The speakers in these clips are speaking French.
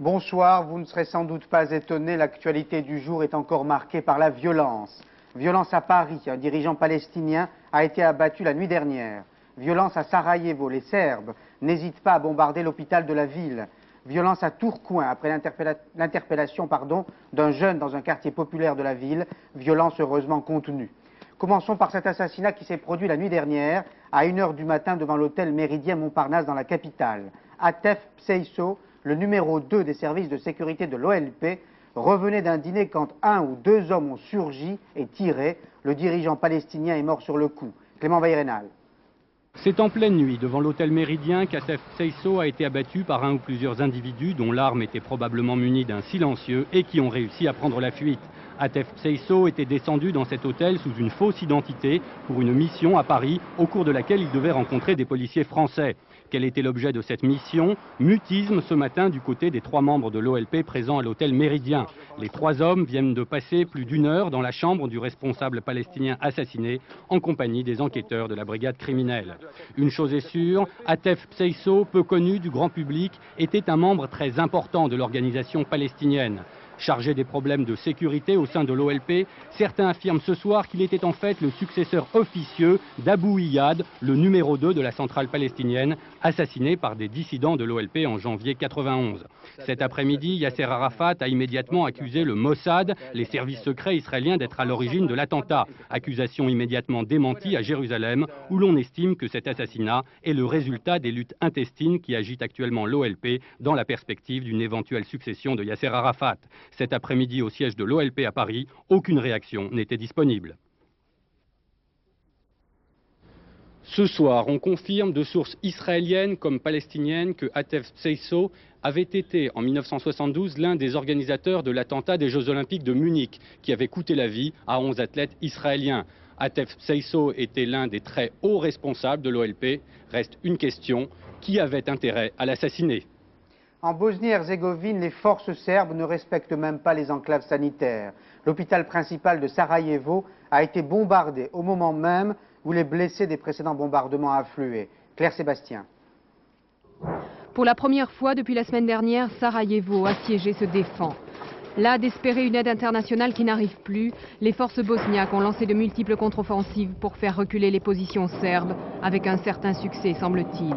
Bonsoir, vous ne serez sans doute pas étonné, l'actualité du jour est encore marquée par la violence. Violence à Paris, un dirigeant palestinien a été abattu la nuit dernière. Violence à Sarajevo, les Serbes n'hésitent pas à bombarder l'hôpital de la ville. Violence à Tourcoing après l'interpellation d'un jeune dans un quartier populaire de la ville, violence heureusement contenue. Commençons par cet assassinat qui s'est produit la nuit dernière à 1 h du matin devant l'hôtel Méridien Montparnasse dans la capitale. Atef Pseiso, le numéro 2 des services de sécurité de l'OLP, revenait d'un dîner quand 1 ou 2 hommes ont surgi et tiré. Le dirigeant palestinien est mort sur le coup. Clément Veyrenal. C'est en pleine nuit, devant l'hôtel Méridien, qu'Atef Pseiso a été abattu par un ou plusieurs individus dont l'arme était probablement munie d'un silencieux et qui ont réussi à prendre la fuite. Atef Pseiso était descendu dans cet hôtel sous une fausse identité pour une mission à Paris au cours de laquelle il devait rencontrer des policiers français. Quel était l'objet de cette mission? Mutisme ce matin du côté des 3 membres de l'OLP présents à l'hôtel Méridien. Les 3 hommes viennent de passer plus d'1 heure dans la chambre du responsable palestinien assassiné en compagnie des enquêteurs de la brigade criminelle. Une chose est sûre, Atef Pseiso, peu connu du grand public, était un membre très important de l'organisation palestinienne. Chargé des problèmes de sécurité au sein de l'OLP, certains affirment ce soir qu'il était en fait le successeur officieux d'Abou Iyad, le numéro 2 de la centrale palestinienne, assassiné par des dissidents de l'OLP en janvier 91. Cet après-midi, Yasser Arafat a immédiatement accusé le Mossad, les services secrets israéliens, d'être à l'origine de l'attentat. Accusation immédiatement démentie à Jérusalem, où l'on estime que cet assassinat est le résultat des luttes intestines qui agitent actuellement l'OLP dans la perspective d'une éventuelle succession de Yasser Arafat. Cet après-midi, au siège de l'OLP à Paris, aucune réaction n'était disponible. Ce soir, on confirme de sources israéliennes comme palestiniennes que Atef Pseiso avait été en 1972 l'un des organisateurs de l'attentat des Jeux Olympiques de Munich, qui avait coûté la vie à 11 athlètes israéliens. Atef Pseiso était l'un des très hauts responsables de l'OLP. Reste une question, qui avait intérêt à l'assassiner? En Bosnie-Herzégovine, les forces serbes ne respectent même pas les enclaves sanitaires. L'hôpital principal de Sarajevo a été bombardé au moment même où les blessés des précédents bombardements affluaient. Claire Sébastien. Pour la première fois depuis la semaine dernière, Sarajevo, assiégé, se défend. Là d'espérer une aide internationale qui n'arrive plus, les forces bosniaques ont lancé de multiples contre-offensives pour faire reculer les positions serbes, avec un certain succès, semble-t-il.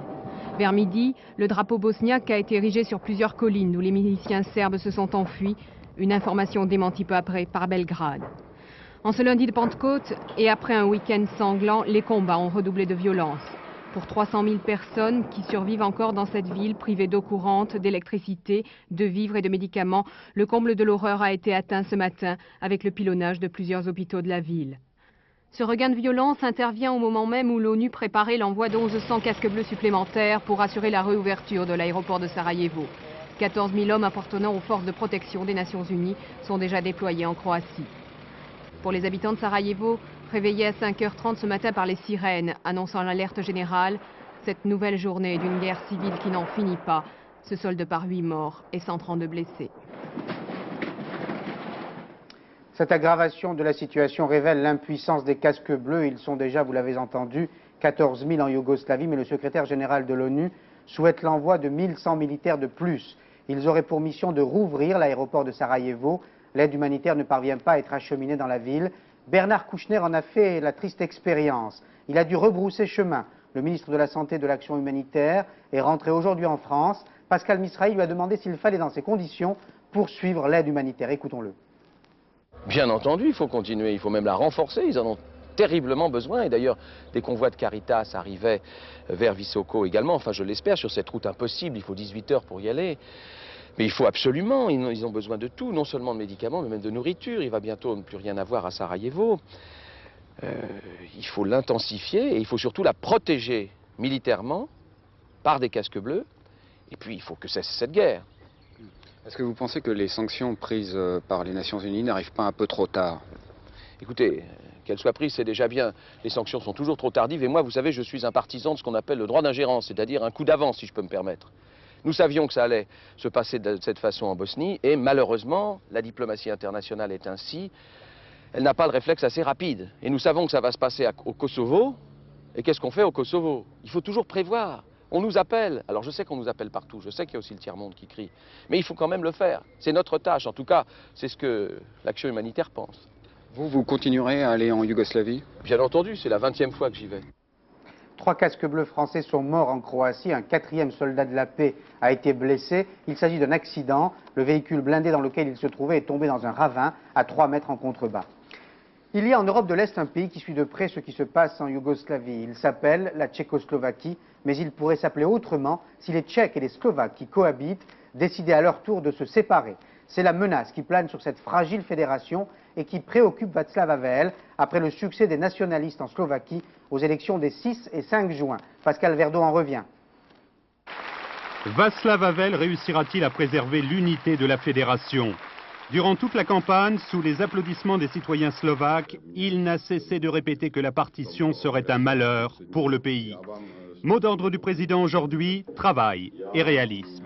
Vers midi, le drapeau bosniaque a été érigé sur plusieurs collines où les miliciens serbes se sont enfuis, une information démentie peu après par Belgrade. En ce lundi de Pentecôte et après un week-end sanglant, les combats ont redoublé de violence. Pour 300 000 personnes qui survivent encore dans cette ville privée d'eau courante, d'électricité, de vivres et de médicaments, le comble de l'horreur a été atteint ce matin avec le pilonnage de plusieurs hôpitaux de la ville. Ce regain de violence intervient au moment même où l'ONU préparait l'envoi de 1100 casques bleus supplémentaires pour assurer la réouverture de l'aéroport de Sarajevo. 14 000 hommes appartenant aux forces de protection des Nations Unies sont déjà déployés en Croatie. Pour les habitants de Sarajevo, réveillés à 5 h 30 ce matin par les sirènes annonçant l'alerte générale, cette nouvelle journée d'une guerre civile qui n'en finit pas se solde par 8 morts et 132 blessés. Cette aggravation de la situation révèle l'impuissance des casques bleus. Ils sont déjà, vous l'avez entendu, 14 000 en Yougoslavie, mais le secrétaire général de l'ONU souhaite l'envoi de 1100 militaires de plus. Ils auraient pour mission de rouvrir l'aéroport de Sarajevo. L'aide humanitaire ne parvient pas à être acheminée dans la ville. Bernard Kouchner en a fait la triste expérience. Il a dû rebrousser chemin. Le ministre de la Santé et de l'Action humanitaire est rentré aujourd'hui en France. Pascal Misrahi lui a demandé s'il fallait, dans ces conditions, poursuivre l'aide humanitaire. Écoutons-le. Bien entendu, il faut continuer, il faut même la renforcer, ils en ont terriblement besoin. Et d'ailleurs, des convois de Caritas arrivaient vers Visoko également, enfin je l'espère, sur cette route impossible, il faut 18 heures pour y aller. Mais il faut absolument, ils ont besoin de tout, non seulement de médicaments, mais même de nourriture. Il va bientôt ne plus rien avoir à Sarajevo. Il faut l'intensifier et il faut surtout la protéger militairement par des casques bleus. Et puis il faut que cesse cette guerre. Est-ce que vous pensez que les sanctions prises par les Nations Unies n'arrivent pas un peu trop tard? Écoutez, qu'elles soient prises, c'est déjà bien. Les sanctions sont toujours trop tardives. Et moi, vous savez, je suis un partisan de ce qu'on appelle le droit d'ingérence, c'est-à-dire un coup d'avance, si je peux me permettre. Nous savions que ça allait se passer de cette façon en Bosnie. Et malheureusement, la diplomatie internationale est ainsi. Elle n'a pas le réflexe assez rapide. Et nous savons que ça va se passer au Kosovo. Et qu'est-ce qu'on fait au Kosovo? Il faut toujours prévoir. On nous appelle, alors je sais qu'on nous appelle partout, je sais qu'il y a aussi le tiers-monde qui crie, mais il faut quand même le faire. C'est notre tâche, en tout cas, c'est ce que l'Action humanitaire pense. Vous continuerez à aller en Yougoslavie? Bien entendu, c'est la 20e fois que j'y vais. 3 casques bleus français sont morts en Croatie. Un 4e soldat de la paix a été blessé. Il s'agit d'un accident. Le véhicule blindé dans lequel il se trouvait est tombé dans un ravin à 3 mètres en contrebas. Il y a en Europe de l'Est un pays qui suit de près ce qui se passe en Yougoslavie. Il s'appelle la Tchécoslovaquie, mais il pourrait s'appeler autrement si les Tchèques et les Slovaques qui cohabitent décidaient à leur tour de se séparer. C'est la menace qui plane sur cette fragile fédération et qui préoccupe Václav Havel après le succès des nationalistes en Slovaquie aux élections des 6 et 5 juin. Pascal Verdeau en revient. Václav Havel réussira-t-il à préserver l'unité de la fédération? Durant toute la campagne, sous les applaudissements des citoyens slovaques, il n'a cessé de répéter que la partition serait un malheur pour le pays. Mot d'ordre du président aujourd'hui, travail et réalisme.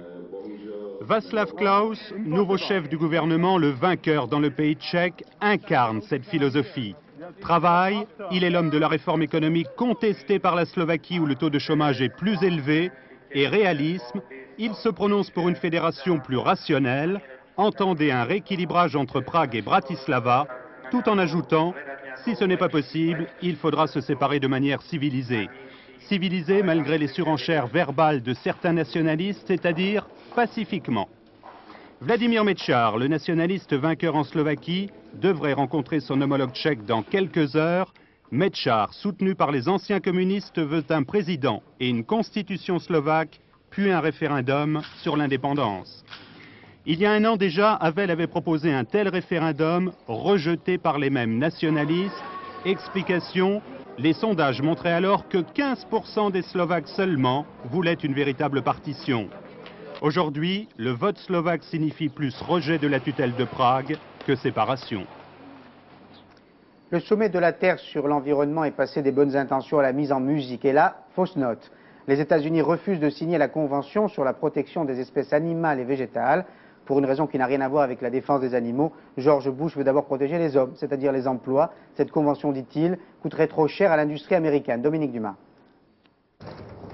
Václav Klaus, nouveau chef du gouvernement, le vainqueur dans le pays tchèque, incarne cette philosophie. Travail, il est l'homme de la réforme économique contestée par la Slovaquie où le taux de chômage est plus élevé. Et réalisme, il se prononce pour une fédération plus rationnelle, entendez un rééquilibrage entre Prague et Bratislava, tout en ajoutant, si ce n'est pas possible, il faudra se séparer de manière civilisée. Civilisée malgré les surenchères verbales de certains nationalistes, c'est-à-dire pacifiquement. Vladimir Mečiar, le nationaliste vainqueur en Slovaquie, devrait rencontrer son homologue tchèque dans quelques heures. Mečiar, soutenu par les anciens communistes, veut un président et une constitution slovaque, puis un référendum sur l'indépendance. Il y a un an déjà, Havel avait proposé un tel référendum, rejeté par les mêmes nationalistes. Explication, les sondages montraient alors que 15% des Slovaques seulement voulaient une véritable partition. Aujourd'hui, le vote slovaque signifie plus rejet de la tutelle de Prague que séparation. Le sommet de la Terre sur l'environnement est passé des bonnes intentions à la mise en musique. Et là, fausse note. Les États-Unis refusent de signer la Convention sur la protection des espèces animales et végétales pour une raison qui n'a rien à voir avec la défense des animaux. George Bush veut d'abord protéger les hommes, c'est-à-dire les emplois. Cette convention, dit-il, coûterait trop cher à l'industrie américaine. Dominique Dumas.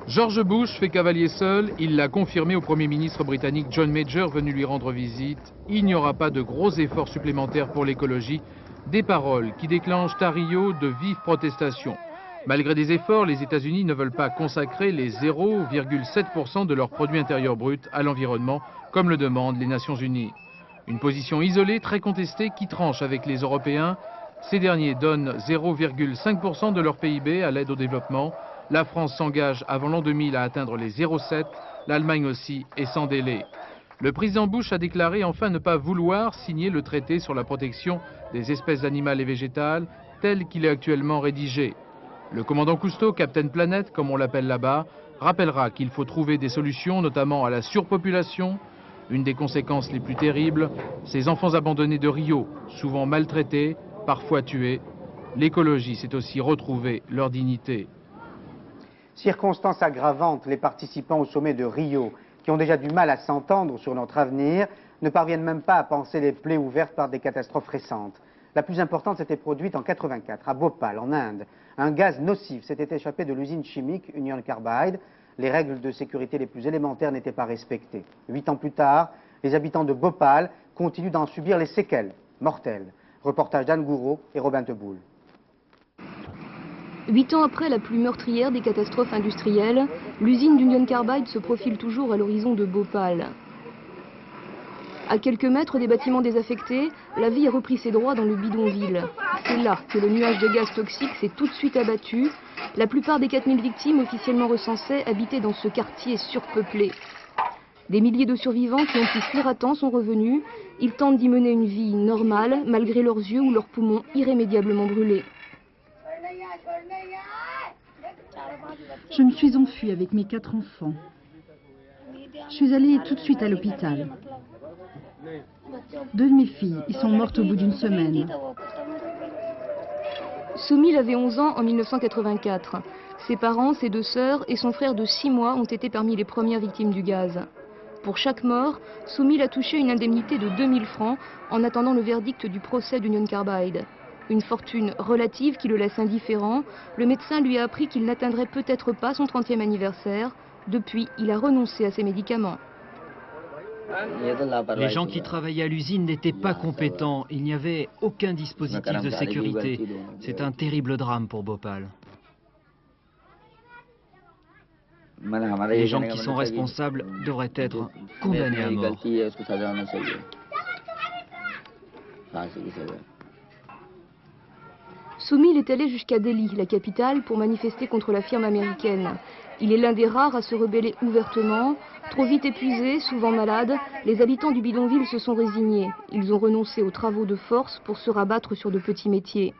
George Bush fait cavalier seul, il l'a confirmé au Premier ministre britannique John Major venu lui rendre visite. Il n'y aura pas de gros efforts supplémentaires pour l'écologie, des paroles qui déclenchent à Rio de vives protestations. Malgré des efforts, les États-Unis ne veulent pas consacrer les 0,7% de leur produit intérieur brut à l'environnement, comme le demandent les Nations Unies. Une position isolée, très contestée, qui tranche avec les Européens. Ces derniers donnent 0,5% de leur PIB à l'aide au développement. La France s'engage avant l'an 2000 à atteindre les 0,7%, l'Allemagne aussi, et sans délai. Le président Bush a déclaré enfin ne pas vouloir signer le traité sur la protection des espèces animales et végétales tel qu'il est actuellement rédigé. Le commandant Cousteau, Captain Planet, comme on l'appelle là-bas, rappellera qu'il faut trouver des solutions, notamment à la surpopulation. Une des conséquences les plus terribles, ces enfants abandonnés de Rio, souvent maltraités, parfois tués. L'écologie, c'est aussi retrouver leur dignité. Circonstance aggravante, les participants au sommet de Rio, qui ont déjà du mal à s'entendre sur notre avenir, ne parviennent même pas à panser les plaies ouvertes par des catastrophes récentes. La plus importante s'était produite en 1984, à Bhopal, en Inde. Un gaz nocif s'était échappé de l'usine chimique Union Carbide. Les règles de sécurité les plus élémentaires n'étaient pas respectées. 8 ans plus tard, les habitants de Bhopal continuent d'en subir les séquelles mortelles. Reportage d'Anne Gouraud et Robin Teboul. 8 ans après la plus meurtrière des catastrophes industrielles, l'usine d'Union Carbide se profile toujours à l'horizon de Bhopal. À quelques mètres des bâtiments désaffectés, la vie a repris ses droits dans le bidonville. C'est là que le nuage de gaz toxique s'est tout de suite abattu. La plupart des 4000 victimes officiellement recensées habitaient dans ce quartier surpeuplé. Des milliers de survivants qui ont pu fuir à temps sont revenus. Ils tentent d'y mener une vie normale, malgré leurs yeux ou leurs poumons irrémédiablement brûlés. Je me suis enfuie avec mes 4 enfants. Je suis allée tout de suite à l'hôpital. 2 de mes filles y sont mortes au bout d'une semaine. Soumil avait 11 ans en 1984. Ses parents, ses 2 sœurs et son frère de 6 mois ont été parmi les premières victimes du gaz. Pour chaque mort, Soumil a touché une indemnité de 2000 francs en attendant le verdict du procès d'Union Carbide. Une fortune relative qui le laisse indifférent, le médecin lui a appris qu'il n'atteindrait peut-être pas son 30e anniversaire. Depuis, il a renoncé à ses médicaments. Les gens qui travaillaient à l'usine n'étaient pas compétents. Il n'y avait aucun dispositif de sécurité. C'est un terrible drame pour Bhopal. Les gens qui sont responsables devraient être condamnés à mort. Soumil est allé jusqu'à Delhi, la capitale, pour manifester contre la firme américaine. Il est l'un des rares à se rebeller ouvertement. Trop vite épuisés, souvent malades, les habitants du bidonville se sont résignés. Ils ont renoncé aux travaux de force pour se rabattre sur de petits métiers.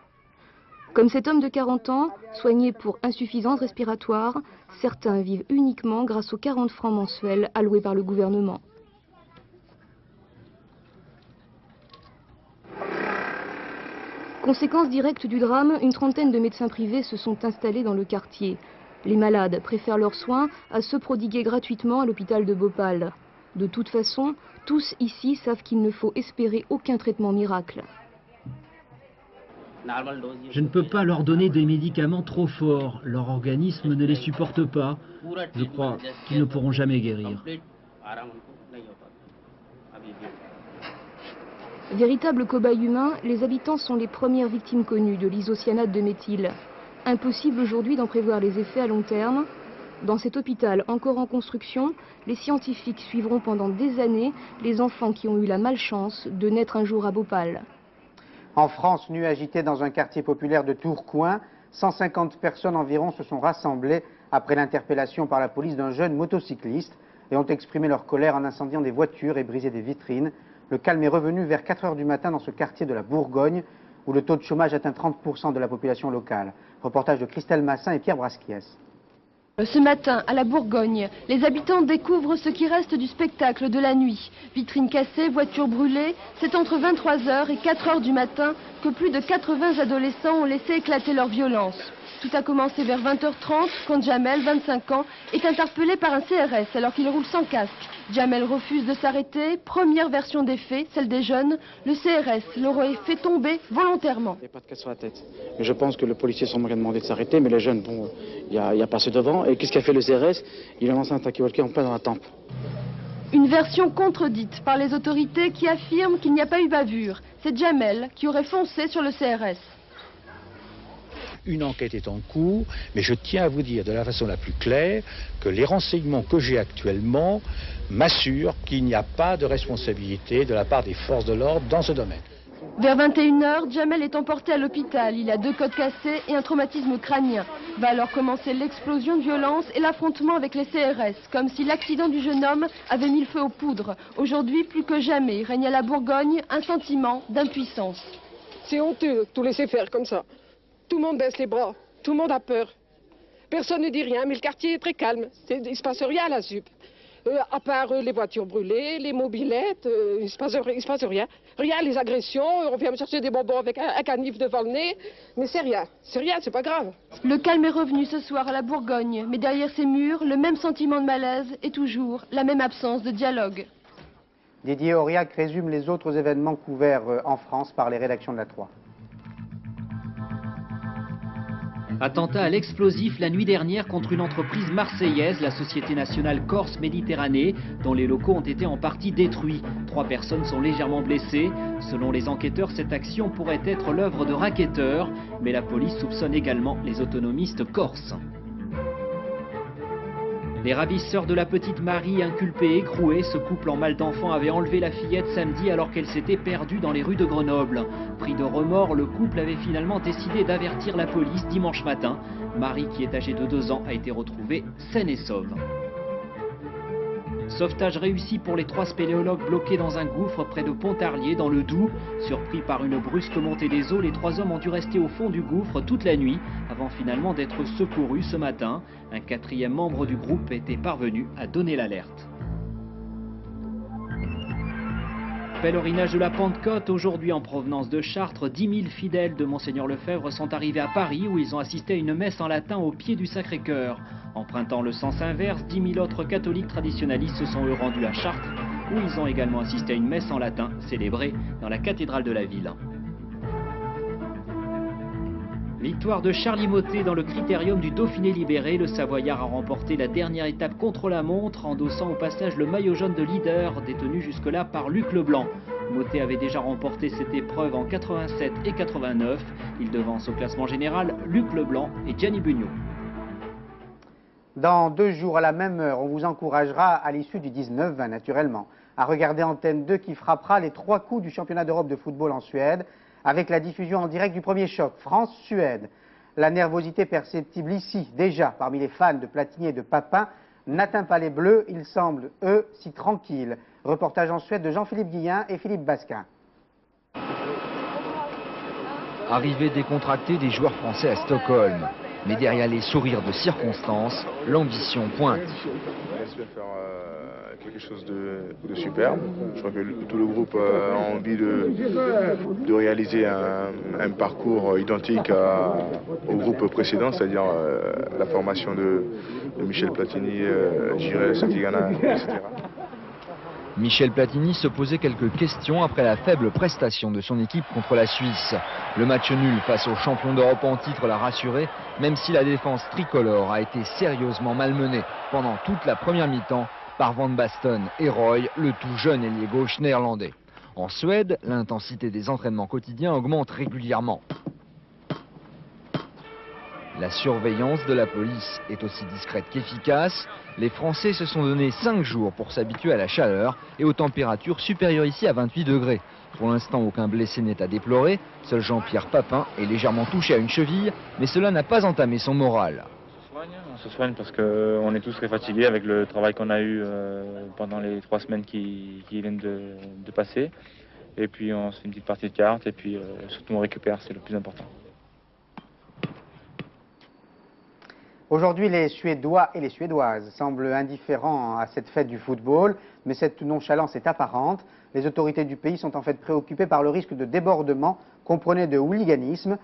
Comme cet homme de 40 ans, soigné pour insuffisance respiratoire, certains vivent uniquement grâce aux 40 francs mensuels alloués par le gouvernement. Conséquence directe du drame, une trentaine de médecins privés se sont installés dans le quartier. Les malades préfèrent leurs soins à ceux prodigués gratuitement à l'hôpital de Bhopal. De toute façon, tous ici savent qu'il ne faut espérer aucun traitement miracle. Je ne peux pas leur donner des médicaments trop forts. Leur organisme ne les supporte pas. Je crois qu'ils ne pourront jamais guérir. Véritables cobayes humains, les habitants sont les premières victimes connues de l'isocyanate de méthyle. Impossible aujourd'hui d'en prévoir les effets à long terme. Dans cet hôpital encore en construction, les scientifiques suivront pendant des années les enfants qui ont eu la malchance de naître un jour à Bhopal. En France, nuit agitée dans un quartier populaire de Tourcoing, 150 personnes environ se sont rassemblées après l'interpellation par la police d'un jeune motocycliste et ont exprimé leur colère en incendiant des voitures et brisé des vitrines. Le calme est revenu vers 4 h du matin dans ce quartier de la Bourgogne, où le taux de chômage atteint 30% de la population locale. Reportage de Christelle Massin et Pierre Brasquiès. Ce matin, à la Bourgogne, les habitants découvrent ce qui reste du spectacle de la nuit. Vitrines cassées, voitures brûlées, c'est entre 23 h et 4 h du matin que plus de 80 adolescents ont laissé éclater leur violence. Tout a commencé vers 20 h 30 quand Jamel, 25 ans, est interpellé par un CRS alors qu'il roule sans casque. Jamel refuse de s'arrêter. Première version des faits, celle des jeunes. Le CRS l'aurait fait tomber volontairement. Il n'y a pas de casse sur la tête. Mais je pense que le policier s'en a demandé de s'arrêter, mais les jeunes, bon, il y a passé devant. Et qu'est-ce qu'a fait le CRS? Il a lancé un talkie-walkie en plein dans la tempe. Une version contredite par les autorités qui affirment qu'il n'y a pas eu bavure. C'est Jamel qui aurait foncé sur le CRS. Une enquête est en cours, mais je tiens à vous dire de la façon la plus claire que les renseignements que j'ai actuellement m'assurent qu'il n'y a pas de responsabilité de la part des forces de l'ordre dans ce domaine. Vers 21 h, Jamel est emporté à l'hôpital. Il a 2 côtes cassées et un traumatisme crânien. Va alors commencer l'explosion de violence et l'affrontement avec les CRS, comme si l'accident du jeune homme avait mis le feu aux poudres. Aujourd'hui, plus que jamais, règne à la Bourgogne un sentiment d'impuissance. C'est honteux de tout laisser faire comme ça. Tout le monde baisse les bras, tout le monde a peur. Personne ne dit rien, mais le quartier est très calme. Il ne se passe rien à la ZUP. À part les voitures brûlées, les mobylettes, il ne se passe rien. Rien, les agressions, on vient me chercher des bonbons avec un canif devant le nez. Mais c'est rien, c'est pas grave. Le calme est revenu ce soir à la Bourgogne, mais derrière ces murs, le même sentiment de malaise et toujours la même absence de dialogue. Didier Auriac résume les autres événements couverts en France par les rédactions de la 3. Attentat à l'explosif la nuit dernière contre une entreprise marseillaise, la Société Nationale Corse Méditerranée, dont les locaux ont été en partie détruits. 3 personnes sont légèrement blessées. Selon les enquêteurs, cette action pourrait être l'œuvre de racketteurs, mais la police soupçonne également les autonomistes corses. Les ravisseurs de la petite Marie, inculpée et écrouée, ce couple en mal d'enfant avait enlevé la fillette samedi alors qu'elle s'était perdue dans les rues de Grenoble. Pris de remords, le couple avait finalement décidé d'avertir la police dimanche matin. Marie, qui est âgée de 2 ans, a été retrouvée saine et sauve. Sauvetage réussi pour les 3 spéléologues bloqués dans un gouffre près de Pontarlier dans le Doubs. Surpris par une brusque montée des eaux, les 3 hommes ont dû rester au fond du gouffre toute la nuit avant finalement d'être secourus ce matin. Un 4e membre du groupe était parvenu à donner l'alerte. Pèlerinage de la Pentecôte, aujourd'hui en provenance de Chartres, 10 000 fidèles de Monseigneur Lefebvre sont arrivés à Paris où ils ont assisté à une messe en latin au pied du Sacré-Cœur. Empruntant le sens inverse, 10 000 autres catholiques traditionalistes se sont eux rendus à Chartres où ils ont également assisté à une messe en latin célébrée dans la cathédrale de la ville. Victoire de Charlie Mottet dans le critérium du Dauphiné libéré. Le Savoyard a remporté la dernière étape contre la montre, endossant au passage le maillot jaune de leader, détenu jusque-là par Luc Leblanc. Mottet avait déjà remporté cette épreuve en 87 et 89. Il devance au classement général Luc Leblanc et Gianni Bugno. Dans 2 jours à la même heure, on vous encouragera à l'issue du 19-20 naturellement à regarder Antenne 2 qui frappera les 3 coups du championnat d'Europe de football en Suède avec la diffusion en direct du premier choc, France-Suède. La nervosité perceptible ici, déjà parmi les fans de Platini et de Papin, n'atteint pas les Bleus, ils semblent, eux, si tranquilles. Reportage en Suède de Jean-Philippe Guillain et Philippe Basquin. Arrivée décontractée des joueurs français à Stockholm. Mais derrière les sourires de circonstance, l'ambition pointe. On espère faire quelque chose de superbe. Je crois que tout le groupe a envie de réaliser un parcours identique au groupe précédent, c'est-à-dire la formation de Michel Platini, Jirel Satigana, etc. Michel Platini se posait quelques questions après la faible prestation de son équipe contre la Suisse. Le match nul face aux champions d'Europe en titre l'a rassuré, même si la défense tricolore a été sérieusement malmenée pendant toute la première mi-temps par Van Basten et Roy, le tout jeune ailier gauche néerlandais. En Suède, l'intensité des entraînements quotidiens augmente régulièrement. La surveillance de la police est aussi discrète qu'efficace. Les Français se sont donné 5 jours pour s'habituer à la chaleur et aux températures supérieures ici à 28 degrés. Pour l'instant, aucun blessé n'est à déplorer. Seul Jean-Pierre Papin est légèrement touché à une cheville, mais cela n'a pas entamé son moral. On se soigne parce qu'on est tous très fatigués avec le travail qu'on a eu pendant les 3 semaines qui viennent de passer. Et puis on se fait une petite partie de cartes et puis surtout on récupère, c'est le plus important. Aujourd'hui, les Suédois et les Suédoises semblent indifférents à cette fête du football, mais cette nonchalance est apparente. Les autorités du pays sont en fait préoccupées par le risque de débordement, comprenez de hooliganisme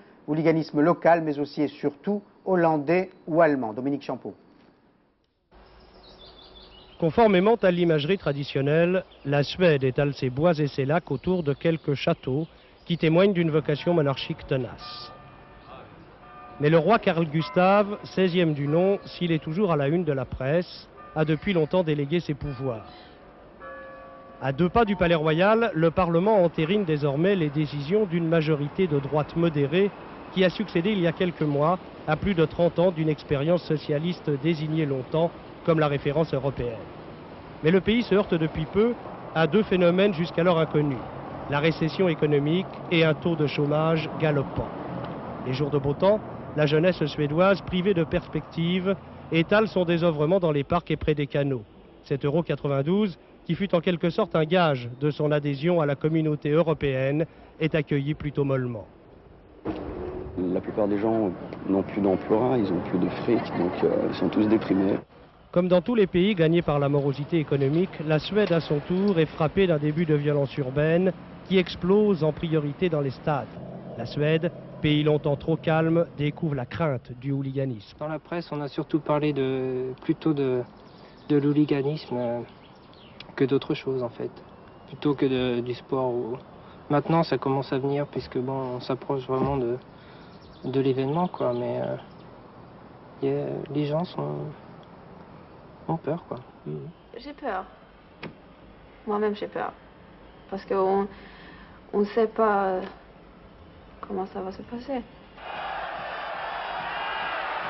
local, mais aussi et surtout hollandais ou allemand. Dominique Champeau. Conformément à l'imagerie traditionnelle, la Suède étale ses bois et ses lacs autour de quelques châteaux qui témoignent d'une vocation monarchique tenace. Mais le roi Carl Gustaf, 16e du nom, s'il est toujours à la une de la presse, a depuis longtemps délégué ses pouvoirs. À 2 pas du palais royal, le Parlement entérine désormais les décisions d'une majorité de droite modérée qui a succédé il y a quelques mois à plus de 30 ans d'une expérience socialiste désignée longtemps comme la référence européenne. Mais le pays se heurte depuis peu à 2 phénomènes jusqu'alors inconnus, la récession économique et un taux de chômage galopant. Les jours de beau temps, la jeunesse suédoise, privée de perspectives, étale son désœuvrement dans les parcs et près des canaux. Cet euro 92, qui fut en quelque sorte un gage de son adhésion à la communauté européenne, est accueilli plutôt mollement. La plupart des gens n'ont plus d'emploi, ils n'ont plus de fric, donc ils sont tous déprimés. Comme dans tous les pays gagnés par la morosité économique, la Suède à son tour est frappée d'un début de violence urbaine qui explose en priorité dans les stades. La Suède, pays longtemps trop calme, découvre la crainte du hooliganisme. Dans la presse, on a surtout parlé plutôt de l'hooliganisme que d'autre chose en fait, plutôt que du sport. Maintenant, ça commence à venir puisque bon, on s'approche vraiment de l'événement, quoi. Mais les gens ont peur, quoi. J'ai peur. Moi-même, j'ai peur parce qu'on ne sait pas comment ça va se passer.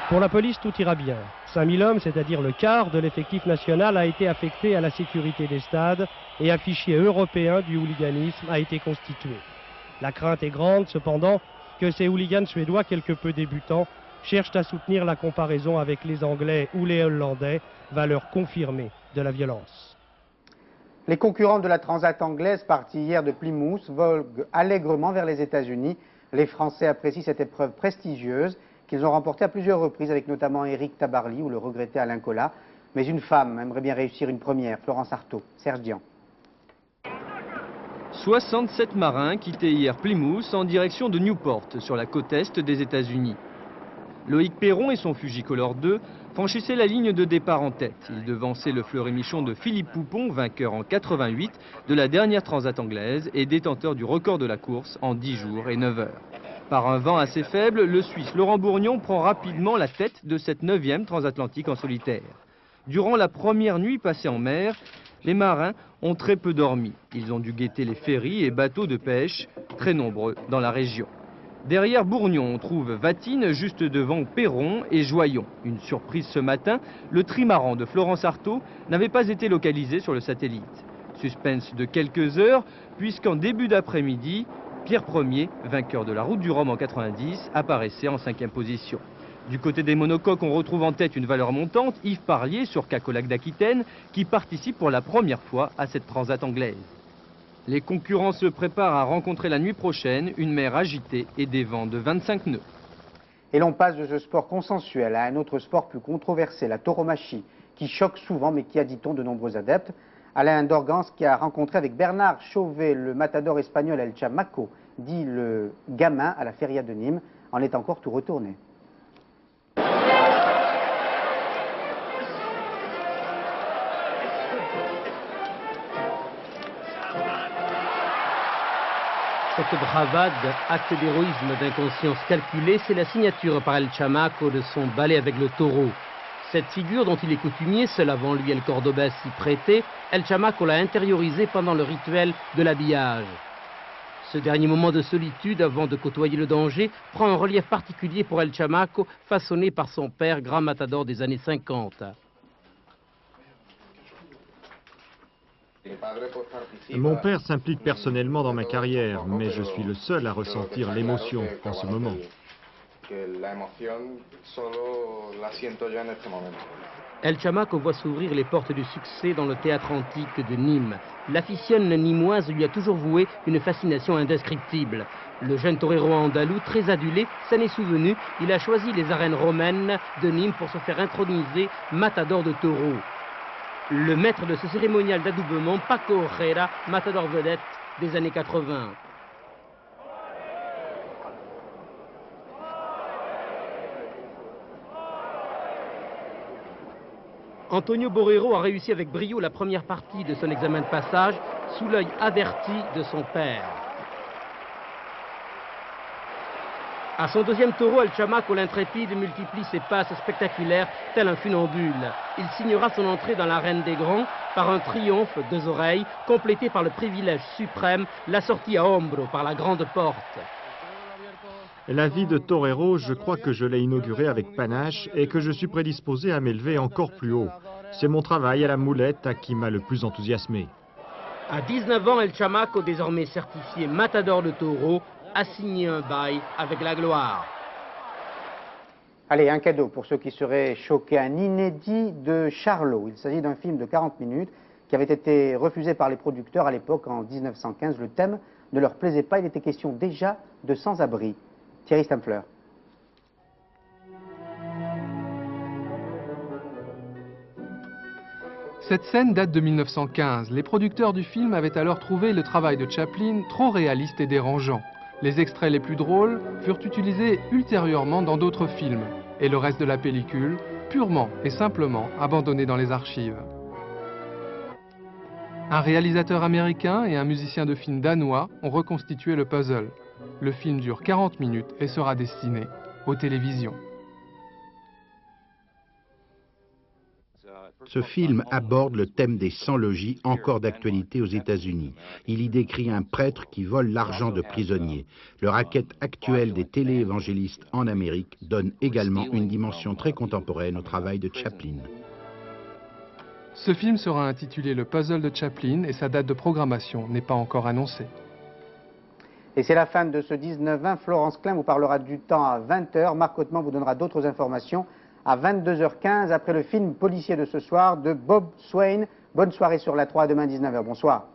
Pour la police, tout ira bien. 5000 hommes, c'est-à-dire le quart de l'effectif national, a été affecté à la sécurité des stades et un fichier européen du hooliganisme a été constitué. La crainte est grande, cependant, que ces hooligans suédois, quelque peu débutants, cherchent à soutenir la comparaison avec les Anglais ou les Hollandais, valeur confirmée de la violence. Les concurrents de la Transat anglaise, partis hier de Plymouth, voguent allègrement vers les États-Unis. Les Français apprécient cette épreuve prestigieuse qu'ils ont remportée à plusieurs reprises, avec notamment Éric Tabarly ou le regretté Alain Colas. Mais une femme aimerait bien réussir une première, Florence Artaud. Serge Dian. 67 marins quittaient hier Plymouth en direction de Newport, sur la côte est des États-Unis. Loïc Perron et son Fujicolor 2 franchissaient la ligne de départ en tête. Ils devançaient le fleuret-michon de Philippe Poupon, vainqueur en 88 de la dernière Transat anglaise et détenteur du record de la course en 10 jours et 9 heures. Par un vent assez faible, le Suisse Laurent Bourgnon prend rapidement la tête de cette 9e transatlantique en solitaire. Durant la première nuit passée en mer, les marins ont très peu dormi. Ils ont dû guetter les ferries et bateaux de pêche, très nombreux dans la région. Derrière Bourgnon, on trouve Vatine, juste devant Perron et Joyon. Une surprise ce matin, le trimaran de Florence Artaud n'avait pas été localisé sur le satellite. Suspense de quelques heures, puisqu'en début d'après-midi, Pierre Ier, vainqueur de la Route du Rhum en 90, apparaissait en 5e position. Du côté des monocoques, on retrouve en tête une valeur montante, Yves Parlier sur Cacolac d'Aquitaine, qui participe pour la première fois à cette transat anglaise. Les concurrents se préparent à rencontrer la nuit prochaine une mer agitée et des vents de 25 nœuds. Et l'on passe de ce sport consensuel à un autre sport plus controversé, la tauromachie, qui choque souvent mais qui a, dit-on, de nombreux adeptes. Alain Dorgans qui a rencontré avec Bernard Chauvet le matador espagnol El Chamaco, dit le gamin à la feria de Nîmes, en est encore tout retourné. Cette bravade, acte d'héroïsme, d'inconscience calculée, c'est la signature par El Chamaco de son ballet avec le taureau. Cette figure dont il est coutumier, seul avant lui El Cordobès s'y prêtait, El Chamaco l'a intériorisée pendant le rituel de l'habillage. Ce dernier moment de solitude avant de côtoyer le danger prend un relief particulier pour El Chamaco, façonné par son père, grand matador des années 50. Mon père s'implique personnellement dans ma carrière, mais je suis le seul à ressentir l'émotion en ce moment. El Chamaco voit s'ouvrir les portes du succès dans le théâtre antique de Nîmes. L'aficienne nîmoise lui a toujours voué une fascination indescriptible. Le jeune torero andalou, très adulé, s'en est souvenu. Il a choisi les arènes romaines de Nîmes pour se faire introniser matador de taureau. Le maître de ce cérémonial d'adoubement, Paco Ojeda, matador vedette des années 80. Antonio Borrero a réussi avec brio la première partie de son examen de passage sous l'œil averti de son père. À son deuxième taureau, El Chamaco, l'intrépide, multiplie ses passes spectaculaires tel un funambule. Il signera son entrée dans l'arène des grands par un triomphe 2 oreilles, complété par le privilège suprême, la sortie à hombro par la grande porte. La vie de torero, je crois que je l'ai inaugurée avec panache et que je suis prédisposé à m'élever encore plus haut. C'est mon travail à la moulette qui m'a le plus enthousiasmé. À 19 ans, El Chamaco, désormais certifié matador de taureau, a signé un bail avec la gloire. Allez, un cadeau pour ceux qui seraient choqués, un inédit de Charlot. Il s'agit d'un film de 40 minutes qui avait été refusé par les producteurs à l'époque en 1915. Le thème ne leur plaisait pas, il était question déjà de sans-abri. Thierry Stamfler. Cette scène date de 1915. Les producteurs du film avaient alors trouvé le travail de Chaplin trop réaliste et dérangeant. Les extraits les plus drôles furent utilisés ultérieurement dans d'autres films, et le reste de la pellicule, purement et simplement abandonné dans les archives. Un réalisateur américain et un musicien de film danois ont reconstitué le puzzle. Le film dure 40 minutes et sera destiné aux télévisions. Ce film aborde le thème des sans-logis, encore d'actualité aux États-Unis. Il y décrit un prêtre qui vole l'argent de prisonniers. Le racket actuel des téléévangélistes en Amérique donne également une dimension très contemporaine au travail de Chaplin. Ce film sera intitulé Le Puzzle de Chaplin et sa date de programmation n'est pas encore annoncée. Et c'est la fin de ce 19-20. Florence Klein vous parlera du temps à 20h. Marc Hauteman vous donnera d'autres informations à 22h15 après le film policier de ce soir de Bob Swain. Bonne soirée sur la 3, demain 19h. Bonsoir.